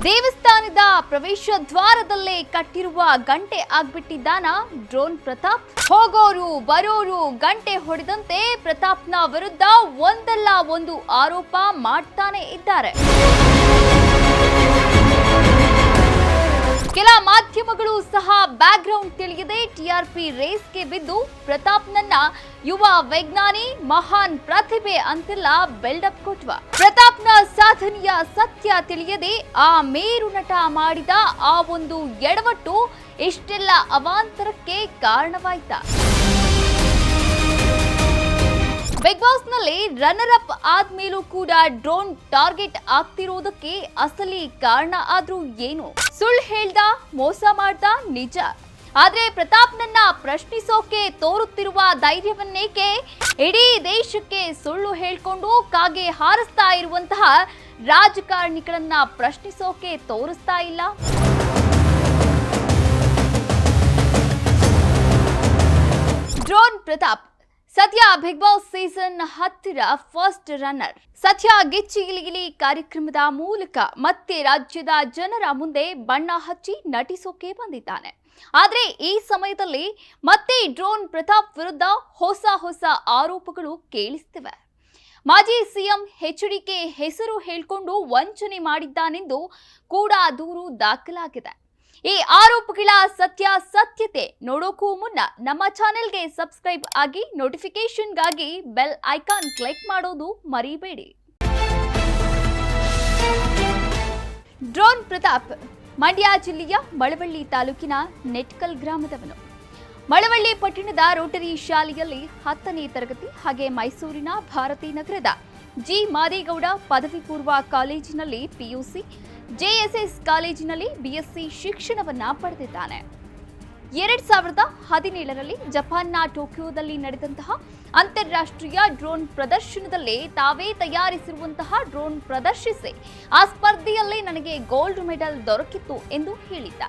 ದೇವಸ್ಥಾನದ ಪ್ರವೇಶ ದ್ವಾರದಲ್ಲೇ ಕಟ್ಟಿರುವ ಗಂಟೆ ಆಗ್ಬಿಟ್ಟಿದ್ದಾನ ಡ್ರೋನ್ ಪ್ರತಾಪ್. ಹೋಗೋರು ಬರೋರು ಗಂಟೆ ಹೊಡೆದಂತೆ ಪ್ರತಾಪ್ನ ವಿರುದ್ಧ ಒಂದಲ್ಲ ಒಂದು ಆರೋಪ ಮಾಡ್ತಾನೆ ಇದ್ದಾರೆ. ಕೆಲ ಮಾಧ್ಯಮಗಳು ಸಹ ಬ್ಯಾಕ್ಗ್ರೌಂಡ್ ತಿಳಿಯದೆ ಟಿಆರ್ಪಿ ರೇಸ್ಗೆ ಬಿದ್ದು ಪ್ರತಾಪ್ನನ್ನ ಯುವ ವೈಜ್ಞಾನಿ, ಮಹಾನ್ ಪ್ರತಿಭೆ ಅಂತೆಲ್ಲ ಬಿಲ್ಡಪ್ ಕೊಟ್ವ. ಪ್ರತಾಪ್ನ ಸಾಧನೆಯ ಸತ್ಯ ತಿಳಿಯದೆ ಆ ಮೇರು ನಟ ಮಾಡಿದ ಆ ಒಂದು ಎಡವಟ್ಟು ಇಷ್ಟೆಲ್ಲ ಅವಾಂತರಕ್ಕೆ ಕಾರಣವಾಯ್ತ. ಬಿಗ್ ಬಾಸ್ ನಲ್ಲಿ ರನ್ನರ್ ಅಪ್ ಆದ್ಮೇಲೂ ಕೂಡ ಡ್ರೋನ್ ಟಾರ್ಗೆಟ್ ಆಗ್ತಿರೋದಕ್ಕೆ ಅಸಲಿ ಕಾರಣ ಆದ್ರೂ ಏನು? ಸುಳ್ಳು ಹೇಳ್ದ, ಮೋಸ ಮಾಡ್ದ ನಿಜ. ಆದ್ರೆ ಪ್ರತಾಪ್ನನ್ನ ಪ್ರಶ್ನಿಸೋಕೆ ತೋರುತ್ತಿರುವ ಧೈರ್ಯವನ್ನೇಕೆ ಇಡೀ ದೇಶಕ್ಕೆ ಸುಳ್ಳು ಹೇಳ್ಕೊಂಡು ಕಾಗೆ ಹಾರಿಸ್ತಾ ಇರುವಂತಹ ರಾಜಕಾರಣಿಗಳನ್ನ ಪ್ರಶ್ನಿಸೋಕೆ ತೋರಿಸ್ತಾ ಇಲ್ಲ? ಡ್ರೋನ್ ಪ್ರತಾಪ್ ಸದ್ಯ ಬಿಗ್ ಬಾಸ್ ಸೀಸನ್ 10ರ ಫಸ್ಟ್ ರನ್ನರ್. ಸದ್ಯ ಗಿಚ್ಚಿ ಗಿಲಿಗಿಲಿ ಕಾರ್ಯಕ್ರಮದ ಮೂಲಕ ಮತ್ತೆ ರಾಜ್ಯದ ಜನರ ಮುಂದೆ ಬಣ್ಣ ಹಚ್ಚಿ ನಟಿಸೋಕೆ ಬಂದಿದ್ದಾನೆ. ಆದ್ರೆ ಈ ಸಮಯದಲ್ಲಿ ಮತ್ತೆ ಡ್ರೋನ್ ಪ್ರತಾಪ್ ವಿರುದ್ಧ ಹೊಸ ಆರೋಪಗಳು ಕೇಳಿಸ್ತಿವೆ. ಮಾಜಿ ಸಿಎಂ ಎಚ್ಡಿಕೆ ಹೆಸರು ಹೇಳ್ಕೊಂಡು ವಂಚನೆ ಮಾಡಿದ್ದಾನೆಂದು ಕೂಡ ದೂರು ದಾಖಲಾಗಿದೆ. ಈ ಆರೋಪಗಳ ಸತ್ಯತೆ ನೋಡೋಕ್ಕೂ ಮುನ್ನ ನಮ್ಮ ಚಾನೆಲ್ಗೆ ಸಬ್ಸ್ಕ್ರೈಬ್ ಆಗಿ, ನೋಟಿಫಿಕೇಶನ್ಗಾಗಿ ಬೆಲ್ ಐಕಾನ್ ಕ್ಲಿಕ್ ಮಾಡೋದು ಮರಿಬೇಡಿ. ಡ್ರೋನ್ ಪ್ರತಾಪ್ ಮಂಡ್ಯ ಜಿಲ್ಲೆಯ ಮಳವಳ್ಳಿ ತಾಲೂಕಿನ ನೆಟ್ಕಲ್ ಗ್ರಾಮದವನು. ಮಳವಳ್ಳಿ ಪಟ್ಟಣದ ರೋಟರಿ ಶಾಲೆಯಲ್ಲಿ 10ನೇ ತರಗತಿ ಹಾಗೆ ಮೈಸೂರಿನ ಭಾರತಿ ನಗರದ ಜಿ ಮಾದೇಗೌಡ ಪದವಿ ಪೂರ್ವ ಕಾಲೇಜಿನಲ್ಲಿ ಪಿಯುಸಿ, ಜೆಎಸ್ಎಸ್ ಕಾಲೇಜಿನಲ್ಲಿ ಬಿಎಸ್ಸಿ ಶಿಕ್ಷಣವನ್ನ ಪಡೆದಿದ್ದಾನೆ. 2017ರಲ್ಲಿ ಜಪಾನ್ನ ಟೋಕಿಯೋದಲ್ಲಿ ನಡೆದಂತಹ ಅಂತಾರಾಷ್ಟ್ರೀಯ ಡ್ರೋನ್ ಪ್ರದರ್ಶನದಲ್ಲಿ ತಾವೇ ತಯಾರಿಸಿರುವಂತಹ ಡ್ರೋನ್ ಪ್ರದರ್ಶಿಸಿ ಆ ಸ್ಪರ್ಧೆಯಲ್ಲಿ ನನಗೆ ಗೋಲ್ಡ್ ಮೆಡಲ್ ದೊರಕಿತ್ತು ಎಂದು ಹೇಳಿದ್ದ.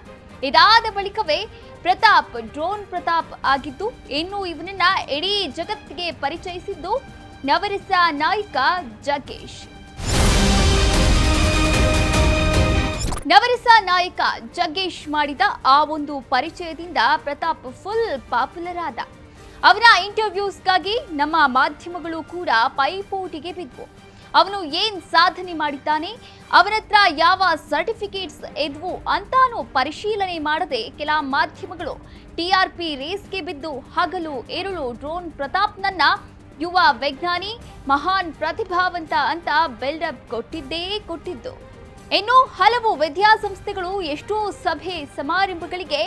ಇದಾದ ಬಳಿಕವೇ ಪ್ರತಾಪ್ ಡ್ರೋನ್ ಪ್ರತಾಪ್ ಆಗಿದ್ದು, ಇನ್ನು ಇವನನ್ನ ಇಡೀ ಜಗತ್ತಿಗೆ ಪರಿಚಯಿಸಿದ್ದು ನವರಸ ನಾಯಕ ಜಗ್ಗೇಶ್. ನವರಸ ನಾಯಕ ಜಗ್ಗೇಶ್ ಮಾಡಿದ ಆ ಒಂದು ಪರಿಚಯದಿಂದ ಪ್ರತಾಪ್ ಫುಲ್ ಪಾಪ್ಯುಲರ್ ಆದ. ಅವನ ಇಂಟರ್ವ್ಯೂಸ್ಗಾಗಿ ನಮ್ಮ ಮಾಧ್ಯಮಗಳು ಕೂಡ ಪೈಪೋಟಿಗೆ ಬಿದ್ವು. ಅವನು ಏನ್ ಸಾಧನೆ ಮಾಡಿದ್ದಾನೆ, ಅವನತ್ರ ಯಾವ ಸರ್ಟಿಫಿಕೇಟ್ಸ್ ಇದ್ವು ಅಂತಾನು ಪರಿಶೀಲನೆ ಮಾಡದೆ ಕೆಲ ಮಾಧ್ಯಮಗಳು ಟಿಆರ್ಪಿ ರೇಸ್ಗೆ ಬಿದ್ದು ಹಗಲು ಇರುಳು ಡ್ರೋನ್ ಪ್ರತಾಪ್ನನ್ನ ಯುವ ವೈಜ್ಞಾನಿ, ಮಹಾನ್ ಪ್ರತಿಭಾವಂತ ಅಂತ ಬಿಲ್ಡಪ್ ಕೊಟ್ಟಿದ್ದು. ಇನ್ನು ಹಲವು ವಿದ್ಯಾಸಂಸ್ಥೆಗಳು ಎಷ್ಟೋ ಸಭೆ ಸಮಾರಂಭಗಳಿಗೆ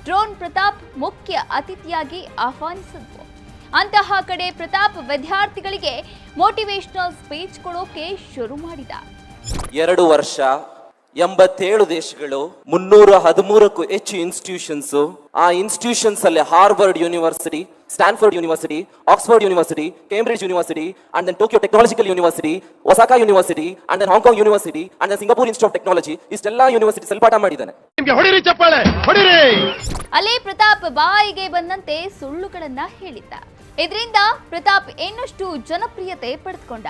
ಡ್ರೋನ್ ಪ್ರತಾಪ್ ಮುಖ್ಯ ಅತಿಥಿಯಾಗಿ ಆಹ್ವಾನಿಸಿದ್ವು. ಅಂತಹ ಕಡೆ ಪ್ರತಾಪ್ ವಿದ್ಯಾರ್ಥಿಗಳಿಗೆ ಮೋಟಿವೇಶನಲ್ ಸ್ಪೀಚ್ ಕೊಡೋಕೆ ಶುರು ಮಾಡಿದ. 2 ವರ್ಷ 87 ದೇಶಗಳು, 313ಕ್ಕೂ ಹೆಚ್ಚು ಇನ್ಸ್ಟಿಟ್ಯೂಷನ್ಸ್. ಆ ಇನ್ಸ್ಟಿಟ್ಯೂಷನ್ಸ್ ಅಲ್ಲಿ Harvard university, Stanford university, Oxford university, Cambridge university, and then Tokyo Technological University, Osaka University, and then Hong Kong University, and then Singapore Institute of Technology, ಇಷ್ಟೆಲ್ಲ ಯೂನಿವರ್ಸಿಟಿ ಸಲ್ಪಾಟ ಮಾಡಿದ್ದಾನೆ. ಅಲ್ಲೇ ಪ್ರತಾಪ್ ಬಾಯಿಗೆ ಬಂದಂತೆ ಸುಳ್ಳುಗಳನ್ನ ಹೇಳಿದ್ದ. ಇದರಿಂದ ಪ್ರತಾಪ್ ಇನ್ನಷ್ಟು ಜನಪ್ರಿಯತೆ ಪಡೆದುಕೊಂಡ.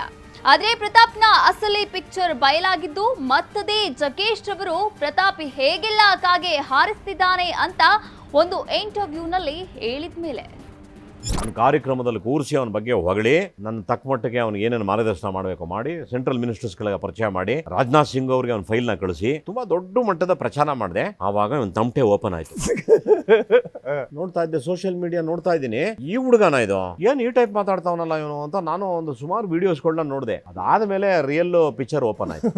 ಆದ್ರೆ ಪ್ರತಾಪ್ನ ಅಸಲಿ ಪಿಕ್ಚರ್ ಬಯಲಾಗಿದ್ದು ಮತ್ತದೇ ಜಗ್ಗೇಶ್ ಅವರು ಪ್ರತಾಪ್ ಹೇಗೆಲ್ಲ ಕಾಗೆ ಹಾರಿಸ್ತಿದ್ದಾನೆ ಅಂತ ಒಂದು ಇಂಟರ್ವ್ಯೂನಲ್ಲಿ ಹೇಳಿದ್ಮೇಲೆ ನನ್ನ ಕಾರ್ಯಕ್ರಮದಲ್ಲಿ ಕೂರಿಸಿ ಅವನ ಬಗ್ಗೆ ಹೊಗಳಿ ನನ್ನ ತಕ್ಕಮಟ್ಟಿಗೆ ಅವನಿಗೆ ಏನೇನು ಮಾರ್ಗದರ್ಶನ ಮಾಡಬೇಕು ಮಾಡಿ ಸೆಂಟ್ರಲ್ ಮಿನಿಸ್ಟರ್ಸ್ಗಳಿಗೆ ಪರಿಚಯ ಮಾಡಿ ರಾಜನಾಥ್ ಸಿಂಗ್ ಅವರಿಗೆ ಅವನ ಫೈಲ್ನ ಕಳಿಸಿ ತುಂಬಾ ದೊಡ್ಡ ಮಟ್ಟದ ಪ್ರಚಾರ ಮಾಡಿದೆ. ಆವಾಗ ಒಂದು ತಮಟೆ ಓಪನ್ ಆಯ್ತು. ನೋಡ್ತಾ ಇದ್ದೆ, ಸೋಷಿಯಲ್ ಮೀಡಿಯಾ ನೋಡ್ತಾ ಇದ್ದೀನಿ, ಈ ಹುಡುಗನ ಇದು ಏನ್ ಈ ಟೈಪ್ ಮಾತಾಡ್ತಾವನಲ್ಲ ಇವನು ಅಂತ ನಾನು ಒಂದು ಸುಮಾರು ವಿಡಿಯೋಸ್ಗಳನ್ನ ನೋಡಿದೆ. ಅದಾದ್ಮೇಲೆ ರಿಯಲ್ ಪಿಕ್ಚರ್ ಓಪನ್ ಆಯ್ತು.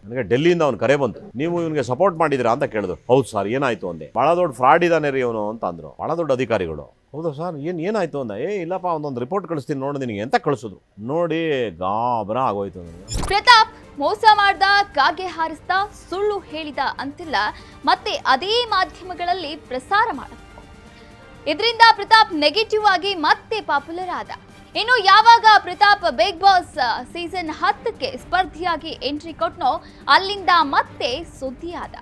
ನನಗೆ ಡೆಲ್ಲಿಯಿಂದ ಅವ್ನು ಕರೆ ಬಂತು, ನೀವು ಇವನಿಗೆ ಸಪೋರ್ಟ್ ಮಾಡಿದಿರಾ ಅಂತ ಕೇಳಿದ್ರು. ಹೌದು ಸರ್, ಏನಾಯ್ತು ಅಂದೆ. ಬಹಳ ದೊಡ್ಡ ಫ್ರಾಡ್ ಇದಾನೆ ರೀ ಇವನು ಅಂತ ಅಂದ್ರು ಬಹಳ ದೊಡ್ಡ ಅಧಿಕಾರಿಗಳು. ಹೌದಾ ಸರ್, ಏನಾಯ್ತು ಅಂದ. ಇಲ್ಲಪ್ಪ ಒಂದೊಂದು ರಿಪೋರ್ಟ್ ಕಳಿಸ್ತೀನಿ ನೋಡಿ ನಿನಗೆ ಅಂತ ಕಳಿಸಿದ್ರು. ನೋಡಿ ಗಾಬರ ಆಗೋಯ್ತು ನನಗೆ. ಪ್ರತಾಪ್ ಮೋಸ ಮಾಡ್ದ, ಕಾಗೆ ಹಾರಿಸ್ದ, ಸುಳ್ಳು ಹೇಳಿದ ಅಂತಿಲ್ಲ ಮತ್ತೆ ಅದೇ ಮಾಧ್ಯಮಗಳಲ್ಲಿ ಪ್ರಸಾರ ಮಾಡಬೇಕು. ಇದರಿಂದ ಪ್ರತಾಪ್ ನೆಗೆಟಿವ್ ಆಗಿ ಮತ್ತೆ ಪಾಪ್ಯುಲರ್ ಆದ. ಇನ್ನು ಯಾವಾಗ ಪ್ರತಾಪ್ ಬಿಗ್ ಬಾಸ್ ಸೀಸನ್ 10ಕ್ಕೆ ಸ್ಪರ್ಧಿಯಾಗಿ ಎಂಟ್ರಿ ಕೊಟ್ನೋ ಅಲ್ಲಿಂದ ಮತ್ತೆ ಸುದ್ದಿಯಾದ.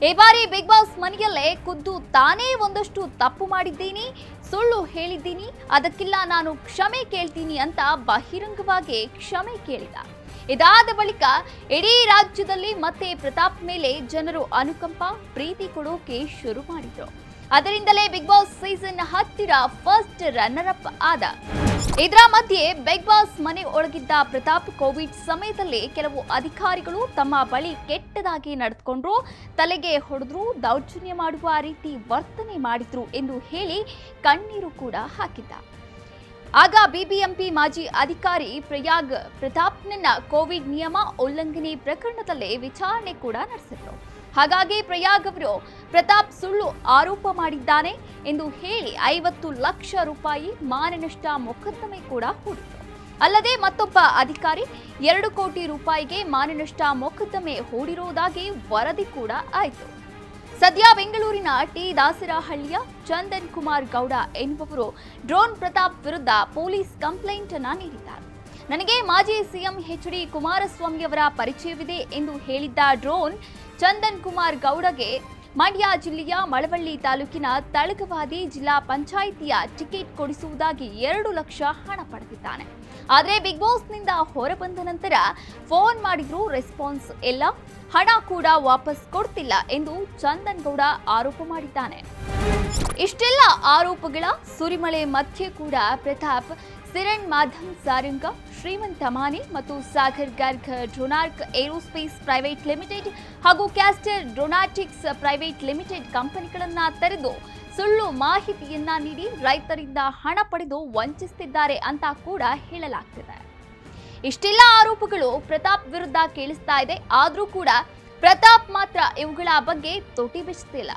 ಈ ಬಾರಿ ಬಿಗ್ ಬಾಸ್ ಮನೆಯಲ್ಲೇ ಖುದ್ದು ತಾನೇ ಒಂದಷ್ಟು ತಪ್ಪು ಮಾಡಿದ್ದೀನಿ, ಸುಳ್ಳು ಹೇಳಿದ್ದೀನಿ, ಅದಕ್ಕೆಲ್ಲ ನಾನು ಕ್ಷಮೆ ಕೇಳ್ತೀನಿ ಅಂತ ಬಹಿರಂಗವಾಗಿ ಕ್ಷಮೆ ಕೇಳಿದ. ಇದಾದ ಬಳಿಕ ಇಡೀ ರಾಜ್ಯದಲ್ಲಿ ಮತ್ತೆ ಪ್ರತಾಪ್ ಮೇಲೆ ಜನರು ಅನುಕಂಪ ಪ್ರೀತಿ ಕೊಡೋಕೆ ಶುರು ಮಾಡಿದ್ರು. ಅದರಿಂದಲೇ Big Boss season 10 first runner up ಆದ. ಇದರ ಮಧ್ಯೆ ಬಿಗ್ ಬಾಸ್ ಮನೆ ಒಳಗಿದ್ದ ಪ್ರತಾಪ್ ಕೋವಿಡ್ ಸಮಯದಲ್ಲಿ ಕೆಲವು ಅಧಿಕಾರಿಗಳು ತಮ್ಮ ಬಳಿ ಕೆಟ್ಟದಾಗಿ ನಡೆದುಕೊಂಡ್ರು, ತಲೆಗೆ ಹೊಡೆದ್ರು, ದೌರ್ಜನ್ಯ ಮಾಡುವ ರೀತಿ ವರ್ತನೆ ಮಾಡಿದ್ರು ಎಂದು ಹೇಳಿ ಕಣ್ಣೀರು ಕೂಡ ಹಾಕಿದ್ದ. ಆಗ ಬಿಬಿಎಂಪಿ ಮಾಜಿ ಅಧಿಕಾರಿ ಪ್ರಯಾಗ್ ಪ್ರತಾಪ್ನನ್ನ ಕೋವಿಡ್ ನಿಯಮ ಉಲ್ಲಂಘನೆ ಪ್ರಕರಣದಲ್ಲೇ ವಿಚಾರಣೆ ಕೂಡ ನಡೆಸಿದ್ರು. ಹಾಗಾಗಿ ಪ್ರಯಾಗ್ ಅವರು ಪ್ರತಾಪ್ ಸುಳ್ಳು ಆರೋಪ ಮಾಡಿದ್ದಾನೆ ಎಂದು ಹೇಳಿ 50 ಲಕ್ಷ ರೂಪಾಯಿ ಮಾನನಷ್ಟ ಮೊಕದ್ದಮೆ ಕೂಡ ಹೂಡಿದ್ರು. ಅಲ್ಲದೆ ಮತ್ತೊಬ್ಬ ಅಧಿಕಾರಿ 2 ಕೋಟಿ ರೂಪಾಯಿಗೆ ಮಾನನಷ್ಟ ಮೊಕದ್ದಮೆ ಹೂಡಿರುವುದಾಗಿ ವರದಿ ಕೂಡ ಆಯಿತು. ಸದ್ಯ ಬೆಂಗಳೂರಿನ ಟಿ ದಾಸರಹಳ್ಳಿಯ ಚಂದನ್ ಕುಮಾರ್ ಗೌಡ ಎನ್ನುವವರು ಡ್ರೋನ್ ಪ್ರತಾಪ್ ವಿರುದ್ಧ ಪೊಲೀಸ್ ಕಂಪ್ಲೇಂಟ್ ಅನ್ನ ನೀಡಿದ್ದಾರೆ. ನನಗೆ ಮಾಜಿ ಸಿಎಂ ಎಚ್ ಡಿ ಕುಮಾರಸ್ವಾಮಿ ಅವರ ಪರಿಚಯವಿದೆ ಎಂದು ಹೇಳಿದ್ದ ಡ್ರೋನ್ ಚಂದನ್ ಕುಮಾರ್ ಗೌಡಗೆ ಮಂಡ್ಯ ಜಿಲ್ಲೆಯ ಮಳವಳ್ಳಿ ತಾಲೂಕಿನ ತಳಗವಾದಿ ಜಿಲ್ಲಾ ಪಂಚಾಯಿತಿಯ ಟಿಕೆಟ್ ಕೊಡಿಸುವುದಾಗಿ 2 ಲಕ್ಷ ಹಣ ಪಡೆದಿದ್ದಾನೆ. ಆದರೆ ಬಿಗ್ ಬಾಸ್ನಿಂದ ಹೊರಬಂದ ನಂತರ ಫೋನ್ ಮಾಡಿದ್ರೂ ರೆಸ್ಪಾನ್ಸ್ ಇಲ್ಲ, ಹಣ ಕೂಡ ವಾಪಸ್ ಕೊಡ್ತಿಲ್ಲ ಎಂದು ಚಂದನ್ ಗೌಡ ಆರೋಪ ಮಾಡಿದ್ದಾನೆ. ಇಷ್ಟೆಲ್ಲ ಆರೋಪಗಳ ಸುರಿಮಳೆ ಮಧ್ಯೆ ಕೂಡ ಪ್ರತಾಪ್ ಸಿರಣ್ ಮಾಧವ್ ಸಾರಂಗ, ಶ್ರೀಮಂತ್ ಅಮಾನಿ ಮತ್ತು Sagar Garg Dronark aerospace private limited ಹಾಗೂ ಕ್ಯಾಸ್ಟರ್ ಡ್ರೋನಾಟಿಕ್ಸ್ ಪ್ರೈವೇಟ್ ಲಿಮಿಟೆಡ್ ಕಂಪನಿಗಳನ್ನ ತೆರೆದು ಸುಳ್ಳು ಮಾಹಿತಿಯನ್ನ ನೀಡಿ ರೈತರಿಂದ ಹಣ ಪಡೆದು ವಂಚಿಸುತ್ತಿದ್ದಾರೆ ಅಂತ ಕೂಡ ಹೇಳಲಾಗ್ತಿದೆ. ಇಷ್ಟೆಲ್ಲ ಆರೋಪಗಳು ಪ್ರತಾಪ್ ವಿರುದ್ಧ ಕೇಳಿಸ್ತಾ ಇದೆ. ಆದ್ರೂ ಕೂಡ ಪ್ರತಾಪ್ ಮಾತ್ರ ಇವುಗಳ ಬಗ್ಗೆ ತೊಟಿ ಬಿಚ್ಚುತ್ತಿಲ್ಲ.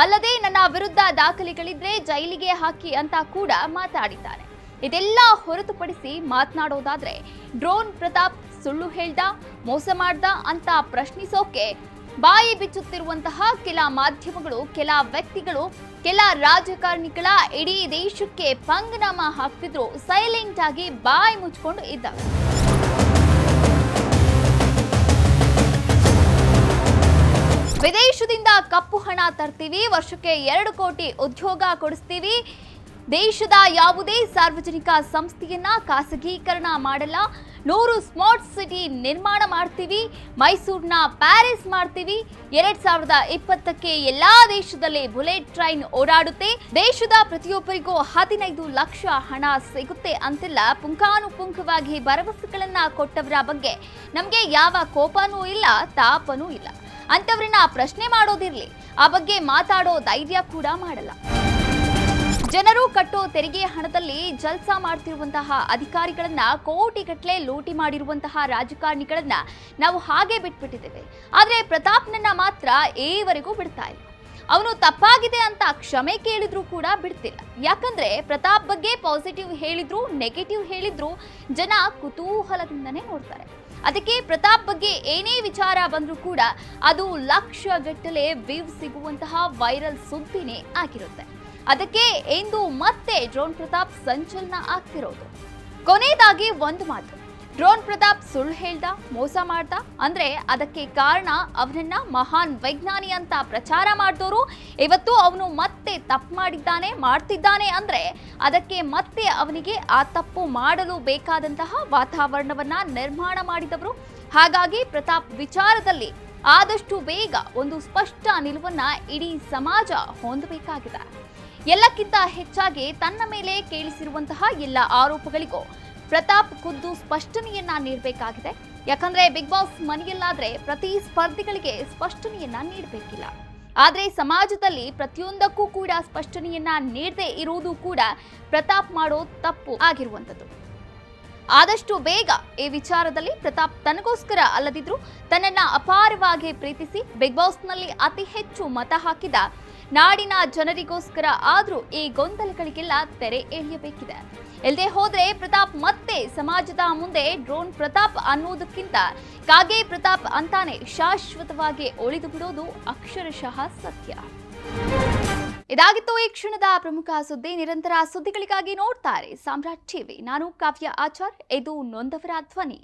ಅಲ್ಲದೆ ನನ್ನ ವಿರುದ್ಧ ದಾಖಲೆಗಳಿದ್ರೆ ಜೈಲಿಗೆ ಹಾಕಿ ಅಂತ ಕೂಡ ಮಾತಾಡಿದ್ದಾರೆ. ಇದೆಲ್ಲ ಹೊರತುಪಡಿಸಿ ಮಾತನಾಡೋದಾದ್ರೆ ಡ್ರೋನ್ ಪ್ರತಾಪ್ ಸುಳ್ಳು ಹೇಳ್ದ, ಮೋಸ ಮಾಡ್ದ ಅಂತ ಪ್ರಶ್ನಿಸೋಕೆ ಬಾಯಿ ಬಿಚ್ಚುತ್ತಿರುವಂತಹ ಕೆಲ ಮಾಧ್ಯಮಗಳು, ಕೆಲ ವ್ಯಕ್ತಿಗಳು, ಕೆಲ ರಾಜಕಾರಣಿಗಳ ಇಡೀ ದೇಶಕ್ಕೆ ಪಂಗನಾಮ ಹಾಕ್ತಿದ್ರು ಸೈಲೆಂಟ್ ಆಗಿ ಬಾಯಿ ಮುಚ್ಕೊಂಡು ಇದ್ದಾರೆ. ವಿದೇಶದಿಂದ ಕಪ್ಪು ಹಣ ತರ್ತೀವಿ, ವರ್ಷಕ್ಕೆ 2 ಕೋಟಿ ಉದ್ಯೋಗ ಕೊಡಿಸ್ತೀವಿ, ದೇಶದ ಯಾವುದೇ ಸಾರ್ವಜನಿಕ ಸಂಸ್ಥೆಯನ್ನ ಖಾಸಗೀಕರಣ ಮಾಡಲ್ಲ, 100 ಸ್ಮಾರ್ಟ್ ಸಿಟಿ ನಿರ್ಮಾಣ ಮಾಡ್ತೀವಿ, ಮೈಸೂರಿನ ಪ್ಯಾರಿಸ್ ಮಾಡ್ತೀವಿ, 2020ಕ್ಕೆ ಎಲ್ಲಾ ದೇಶದಲ್ಲಿ ಬುಲೆಟ್ ಟ್ರೈನ್ ಓಡಾಡುತ್ತೆ, ದೇಶದ ಪ್ರತಿಯೊಬ್ಬರಿಗೂ 15 ಲಕ್ಷ ಹಣ ಸಿಗುತ್ತೆ ಅಂತೆಲ್ಲ ಪುಂಖಾನುಪುಂಖವಾಗಿ ಭರವಸೆಗಳನ್ನ ಕೊಟ್ಟವರ ಬಗ್ಗೆ ನಮಗೆ ಯಾವ ಕೋಪನೂ ಇಲ್ಲ, ತಾಪನೂ ಇಲ್ಲ. ಅಂತವರನ್ನ ಪ್ರಶ್ನೆ ಮಾಡೋದಿರ್ಲಿ, ಆ ಬಗ್ಗೆ ಮಾತಾಡೋ ಧೈರ್ಯ ಕೂಡ ಮಾಡಲ್ಲ. ಜನರು ಕಟ್ಟೋ ತೆರಿಗೆ ಹಣದಲ್ಲಿ ಜಲ್ಸಾ ಮಾಡ್ತಿರುವಂತಹ ಅಧಿಕಾರಿಗಳನ್ನ, ಕೋಟಿಗಟ್ಟಲೆ ಲೂಟಿ ಮಾಡಿರುವಂತಹ ರಾಜಕಾರಣಿಗಳನ್ನ ನಾವು ಹಾಗೆ ಬಿಟ್ಬಿಟ್ಟಿದ್ದೇವೆ. ಆದ್ರೆ ಪ್ರತಾಪ್ನನ್ನ ಮಾತ್ರ ಈವರೆಗೂ ಬಿಡ್ತಾ ಇಲ್ಲ. ಅವನು ತಪ್ಪಾಗಿದೆ ಅಂತ ಕ್ಷಮೆ ಕೇಳಿದ್ರು ಕೂಡ ಬಿಡ್ತಿಲ್ಲ. ಯಾಕಂದ್ರೆ ಪ್ರತಾಪ್ ಬಗ್ಗೆ ಪಾಸಿಟಿವ್ ಹೇಳಿದ್ರು, ನೆಗೆಟಿವ್ ಹೇಳಿದ್ರು ಜನ ಕುತೂಹಲದಿಂದನೇ ನೋಡ್ತಾರೆ. ಅದಕ್ಕೆ ಪ್ರತಾಪ್ ಬಗ್ಗೆ ಏನೇ ವಿಚಾರ ಬಂದ್ರೂ ಕೂಡ ಅದು ಲಕ್ಷಗಟ್ಟಲೆ ವ್ಯೂವ್ ಸಿಗುವಂತಹ ವೈರಲ್ ಸುದ್ದಿನೇ ಆಗಿರುತ್ತೆ. ಅದಕ್ಕೆ ಇಂದು ಮತ್ತೆ ಡ್ರೋನ್ ಪ್ರತಾಪ್ ಸಂಚಲನ ಆಗ್ತಿರೋದು. ಕೊನೆಯದಾಗಿ ಒಂದು ಮಾತು, ಡ್ರೋನ್ ಪ್ರತಾಪ್ ಸುಳ್ಳು ಹೇಳ್ದ, ಮೋಸ ಮಾಡ್ದ ಅಂದ್ರೆ ಅದಕ್ಕೆ ಕಾರಣ ಅವನನ್ನ ಮಹಾನ್ ವೈಜ್ಞಾನಿ ಅಂತ ಪ್ರಚಾರ ಮಾಡಿದವರು ಇವತ್ತು ಅವನು ಮತ್ತೆ ತಪ್ಪು ಮಾಡ್ತಿದ್ದಾನೆ ಅಂದ್ರೆ ಅದಕ್ಕೆ ಮತ್ತೆ ಅವನಿಗೆ ಆ ತಪ್ಪು ಮಾಡಲು ಬೇಕಾದಂತಹ ವಾತಾವರಣವನ್ನ ನಿರ್ಮಾಣ ಮಾಡಿದವರು. ಹಾಗಾಗಿ ಪ್ರತಾಪ್ ವಿಚಾರದಲ್ಲಿ ಆದಷ್ಟು ಬೇಗ ಒಂದು ಸ್ಪಷ್ಟ ನಿಲುವನ್ನ ಇಡೀ ಸಮಾಜ ಹೊಂದಬೇಕಾಗಿದೆ. ಎಲ್ಲಕ್ಕಿಂತ ಹೆಚ್ಚಾಗಿ ತನ್ನ ಮೇಲೆ ಕೇಳಿಸಿರುವಂತಹ ಎಲ್ಲ ಆರೋಪಗಳಿಗೂ ಪ್ರತಾಪ್ ಖುದ್ದು ಸ್ಪಷ್ಟನೆಯನ್ನ ನೀಡಬೇಕಾಗಿದೆ. ಯಾಕಂದ್ರೆ ಬಿಗ್ ಬಾಸ್ ಮನೆಯಲ್ಲಾದ್ರೆ ಪ್ರತಿ ಸ್ಪರ್ಧಿಗಳಿಗೆ ಸ್ಪಷ್ಟನೆಯನ್ನ ನೀಡಬೇಕಿಲ್ಲ. ಆದ್ರೆ ಸಮಾಜದಲ್ಲಿ ಪ್ರತಿಯೊಂದಕ್ಕೂ ಕೂಡ ಸ್ಪಷ್ಟನೆಯನ್ನ ನೀಡದೇ ಇರುವುದು ಕೂಡ ಪ್ರತಾಪ್ ಮಾಡೋ ತಪ್ಪು ಆಗಿರುವಂಥದ್ದು. ಆದಷ್ಟು ಬೇಗ ಈ ವಿಚಾರದಲ್ಲಿ ಪ್ರತಾಪ್ ತನಗೋಸ್ಕರ ಅಲ್ಲದಿದ್ರು ತನ್ನನ್ನ ಅಪಾರವಾಗಿ ಪ್ರೀತಿಸಿ ಬಿಗ್ ಬಾಸ್ನಲ್ಲಿ ಅತಿ ಹೆಚ್ಚು ಮತ ಹಾಕಿದ ನಾಡಿನ ಜನರಿಗೋಸ್ಕರ ಆದ್ರೂ ಈ ಗೊಂದಲಗಳಿಗೆಲ್ಲ ತೆರೆ ಎಳೆಯಬೇಕಿದೆ. ಇಲ್ಲದೆ ಹೋದ್ರೆ ಪ್ರತಾಪ್ ಮತ್ತೆ ಸಮಾಜದ ಮುಂದೆ ಡ್ರೋನ್ ಪ್ರತಾಪ್ ಅನ್ನೋದಕ್ಕಿಂತ ಕಾಗೆ ಪ್ರತಾಪ್ ಅಂತಾನೆ ಶಾಶ್ವತವಾಗಿ ಉಳಿದು ಬಿಡೋದು ಅಕ್ಷರಶಃ ಸತ್ಯ. ಇದಾಗಿತ್ತು ಈ ಕ್ಷಣದ ಪ್ರಮುಖ ಸುದ್ದಿ. ನಿರಂತರ ಸುದ್ದಿಗಳಿಗಾಗಿ ನೋಡ್ತಾರೆ ಸಾಮ್ರಾಟ್ ಟಿವಿ. ನಾನು ಕಾವ್ಯ ಆಚಾರ್, ಇದು ನೊಂದವರ ಧ್ವನಿ.